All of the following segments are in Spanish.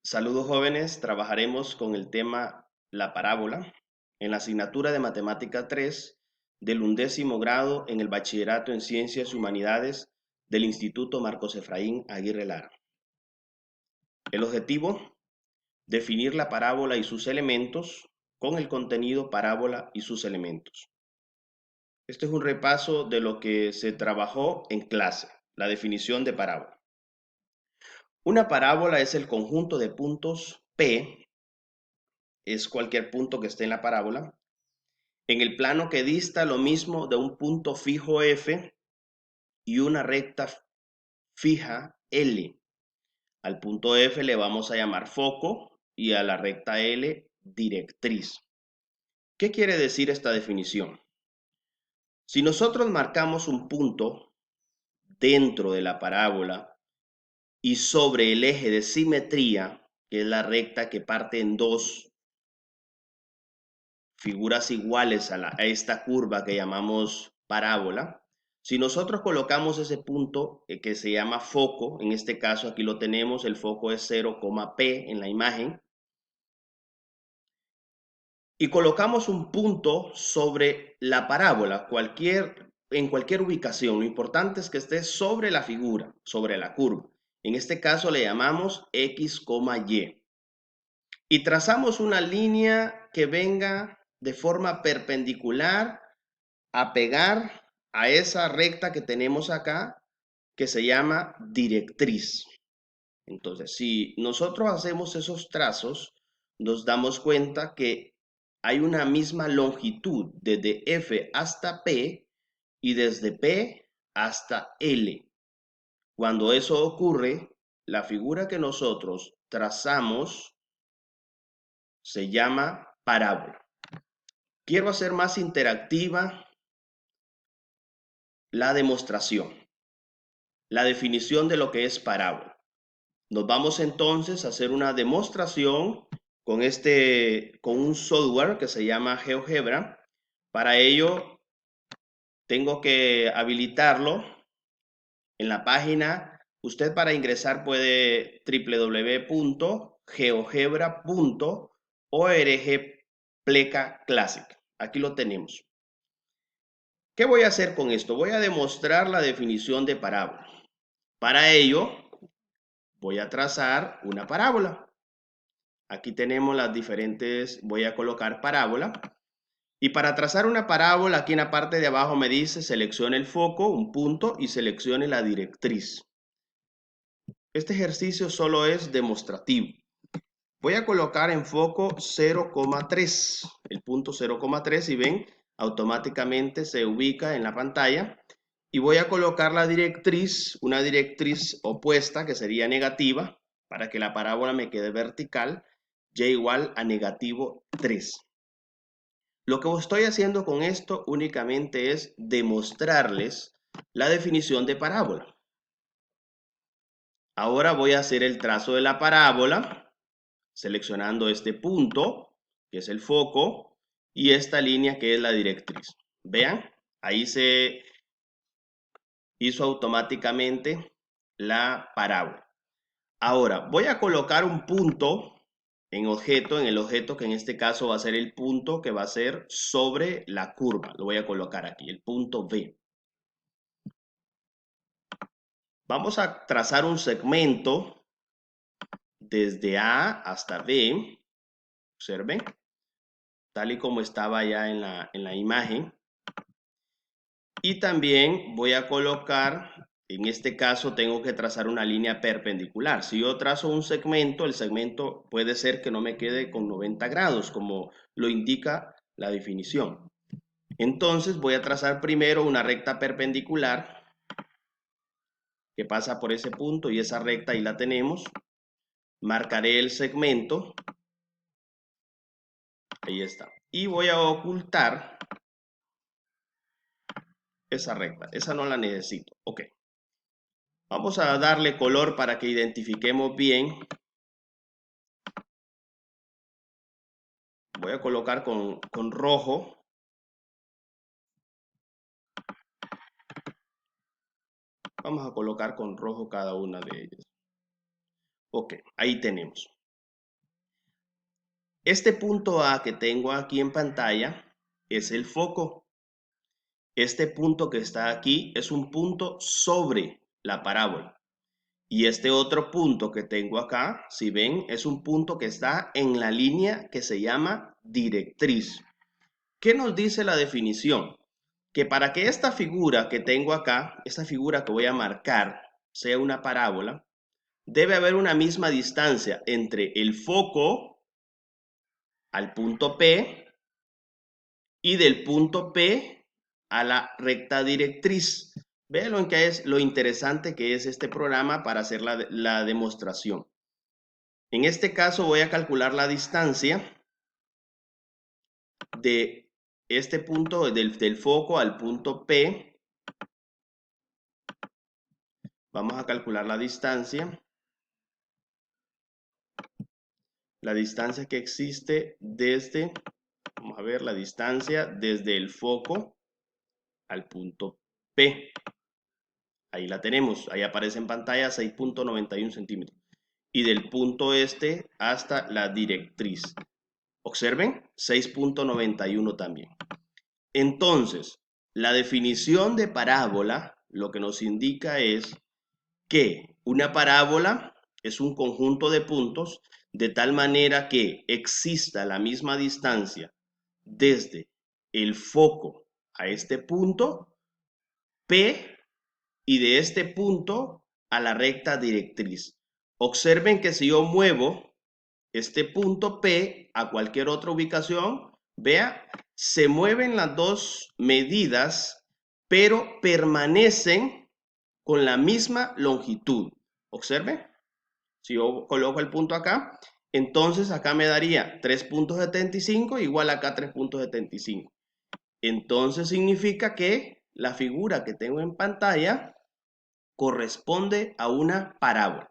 Saludos jóvenes, trabajaremos con el tema la parábola en la asignatura de Matemática 3 del 11º grado en el Bachillerato en Ciencias y Humanidades del Instituto Marcos Efraín Aguirre Lara. El objetivo, definir la parábola y sus elementos con el contenido parábola y sus elementos. Este es un repaso de lo que se trabajó en clase, la definición de parábola. Una parábola es el conjunto de puntos P, es cualquier punto que esté en la parábola, en el plano que dista lo mismo de un punto fijo F y una recta fija L. Al punto F le vamos a llamar foco y a la recta L directriz. ¿Qué quiere decir esta definición? Si nosotros marcamos un punto dentro de la parábola y sobre el eje de simetría, que es la recta que parte en dos figuras iguales a esta curva que llamamos parábola, si nosotros colocamos ese punto que se llama foco, en este caso aquí lo tenemos, el foco es 0, P en la imagen, y colocamos un punto sobre la parábola, en cualquier ubicación, lo importante es que esté sobre la figura, sobre la curva. En este caso le llamamos X, Y. Y trazamos una línea que venga de forma perpendicular a pegar a esa recta que tenemos acá, que se llama directriz. Entonces, si nosotros hacemos esos trazos, nos damos cuenta que hay una misma longitud desde F hasta P y desde P hasta L. Cuando eso ocurre, la figura que nosotros trazamos se llama parábola. Quiero hacer más interactiva la demostración, la definición de lo que es parábola. Nos vamos entonces a hacer una demostración con un software que se llama GeoGebra. Para ello tengo que habilitarlo en la página. Usted para ingresar puede www.geogebra.org pleca classic. Aquí lo tenemos. ¿Qué voy a hacer con esto? Voy a demostrar la definición de parábola. Para ello voy a trazar una parábola. Aquí tenemos las diferentes, voy a colocar parábola. Y para trazar una parábola, aquí en la parte de abajo me dice, seleccione el foco, un punto, y seleccione la directriz. Este ejercicio solo es demostrativo. Voy a colocar en foco 0,3, el punto 0,3, y ven, automáticamente se ubica en la pantalla. Y voy a colocar la directriz, una directriz opuesta, que sería negativa, para que la parábola me quede vertical, y igual a negativo 3. Lo que estoy haciendo con esto únicamente es demostrarles la definición de parábola. Ahora voy a hacer el trazo de la parábola, seleccionando este punto, que es el foco, y esta línea que es la directriz. Vean, ahí se hizo automáticamente la parábola. Ahora voy a colocar un punto en el objeto que en este caso va a ser el punto que va a ser sobre la curva. Lo voy a colocar aquí, el punto B. Vamos a trazar un segmento desde A hasta B. Observen, tal y como estaba ya en la imagen. Y también voy a colocar, en este caso tengo que trazar una línea perpendicular. Si yo trazo un segmento, el segmento puede ser que no me quede con 90 grados, como lo indica la definición. Entonces voy a trazar primero una recta perpendicular que pasa por ese punto y esa recta ahí la tenemos. Marcaré el segmento. Ahí está. Y voy a ocultar esa recta. Esa no la necesito. Ok. Vamos a darle color para que identifiquemos bien. Voy a colocar con rojo. Vamos a colocar con rojo cada una de ellas. Ok, ahí tenemos. Este punto A que tengo aquí en pantalla es el foco. Este punto que está aquí es un punto sobre la parábola. Y este otro punto que tengo acá, si ven, es un punto que está en la línea que se llama directriz. ¿Qué nos dice la definición? Que para que esta figura que tengo acá, esta figura que voy a marcar, sea una parábola, debe haber una misma distancia entre el foco al punto P y del punto P a la recta directriz. Vean lo interesante que es este programa para hacer la demostración. En este caso voy a calcular la distancia de este punto, del foco al punto P. Vamos a calcular la distancia. La distancia que existe desde, vamos a ver, la distancia desde el foco al punto P. Ahí la tenemos, ahí aparece en pantalla 6.91 centímetros. Y del punto este hasta la directriz. Observen, 6.91 también. Entonces, la definición de parábola lo que nos indica es que una parábola es un conjunto de puntos de tal manera que exista la misma distancia desde el foco a este punto, P, y de este punto a la recta directriz. Observen que si yo muevo este punto P a cualquier otra ubicación, vea, se mueven las dos medidas, pero permanecen con la misma longitud. Observe, si yo coloco el punto acá, entonces acá me daría 3.75 igual acá 3.75. Entonces significa que la figura que tengo en pantalla corresponde a una parábola.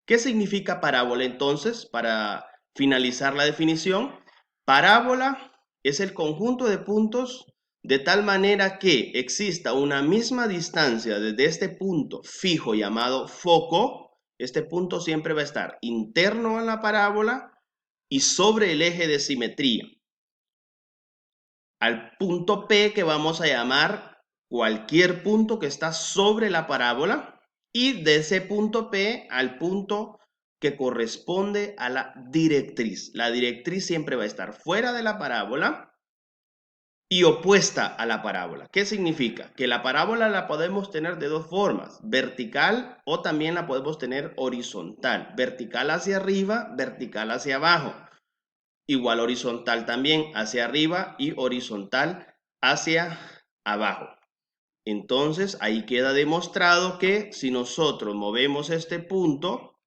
¿Qué significa parábola entonces? Para finalizar la definición, parábola es el conjunto de puntos de tal manera que exista una misma distancia desde este punto fijo llamado foco. Este punto siempre va a estar interno a la parábola y sobre el eje de simetría. Al punto P que vamos a llamar cualquier punto que está sobre la parábola y de ese punto P al punto que corresponde a la directriz. La directriz siempre va a estar fuera de la parábola y opuesta a la parábola. ¿Qué significa? Que la parábola la podemos tener de dos formas, vertical o también la podemos tener horizontal. Vertical hacia arriba, vertical hacia abajo. Igual horizontal también hacia arriba y horizontal hacia abajo. Entonces ahí queda demostrado que si nosotros movemos este punto,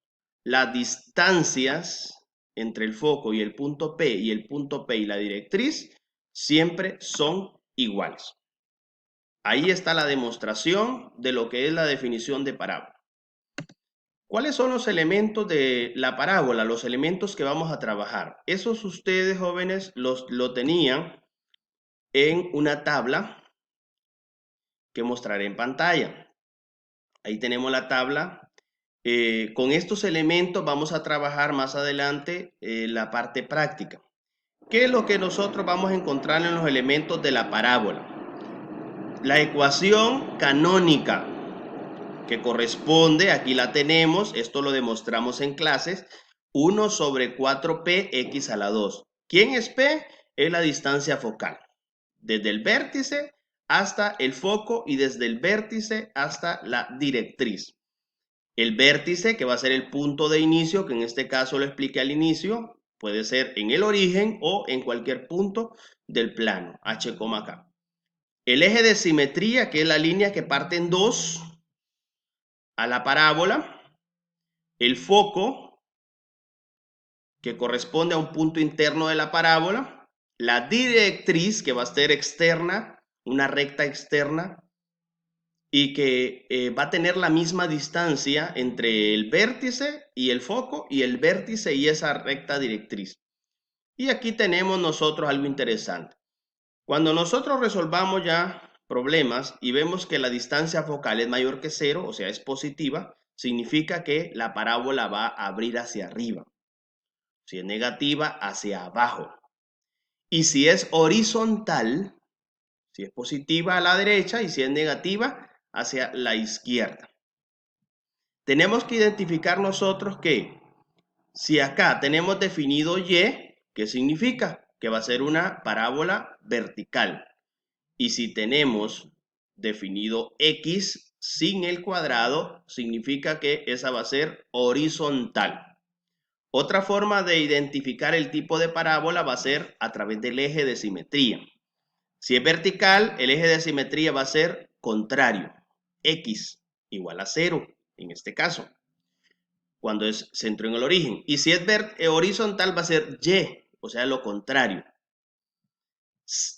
las distancias entre el foco y el punto P y el punto P y la directriz siempre son iguales. Ahí está la demostración de lo que es la definición de parábola. ¿Cuáles son los elementos de la parábola? Los elementos que vamos a trabajar. Esos ustedes, jóvenes, lo tenían en una tabla que mostraré en pantalla. Ahí tenemos la tabla. Con estos elementos vamos a trabajar más adelante la parte práctica. ¿Qué es lo que nosotros vamos a encontrar en los elementos de la parábola? La ecuación canónica que corresponde, aquí la tenemos, esto lo demostramos en clases, 1 sobre 4p x a la 2. ¿Quién es p? Es la distancia focal, desde el vértice hasta el foco y desde el vértice hasta la directriz. El vértice, que va a ser el punto de inicio, que en este caso lo expliqué al inicio, puede ser en el origen o en cualquier punto del plano, h, k. El eje de simetría, que es la línea que parte en dos a la parábola. El foco, que corresponde a un punto interno de la parábola. La directriz, que va a ser externa, una recta externa, y que va a tener la misma distancia entre el vértice y el foco, y el vértice y esa recta directriz. Y aquí tenemos nosotros algo interesante. Cuando nosotros resolvamos ya problemas y vemos que la distancia focal es mayor que 0, o sea, es positiva, significa que la parábola va a abrir hacia arriba. Si es negativa, hacia abajo. Y si es horizontal, si es positiva a la derecha y si es negativa, hacia la izquierda. Tenemos que identificar nosotros que si acá tenemos definido Y, ¿qué significa? Que va a ser una parábola vertical. Y si tenemos definido X sin el cuadrado, significa que esa va a ser horizontal. Otra forma de identificar el tipo de parábola va a ser a través del eje de simetría. Si es vertical, el eje de simetría va a ser contrario, X igual a 0 en este caso, cuando es centro en el origen. Y si es horizontal va a ser Y, o sea, lo contrario.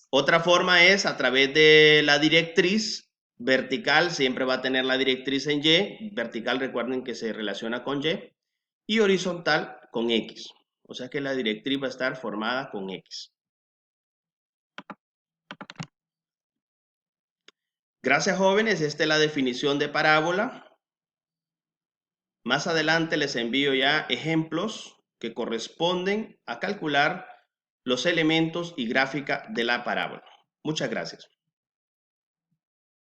Otra forma es a través de la directriz. Vertical siempre va a tener la directriz en Y. Vertical, recuerden que se relaciona con Y. Y horizontal con X. O sea que la directriz va a estar formada con X. Gracias, jóvenes. Esta es la definición de parábola. Más adelante les envío ya ejemplos que corresponden a calcular los elementos y gráfica de la parábola. Muchas gracias.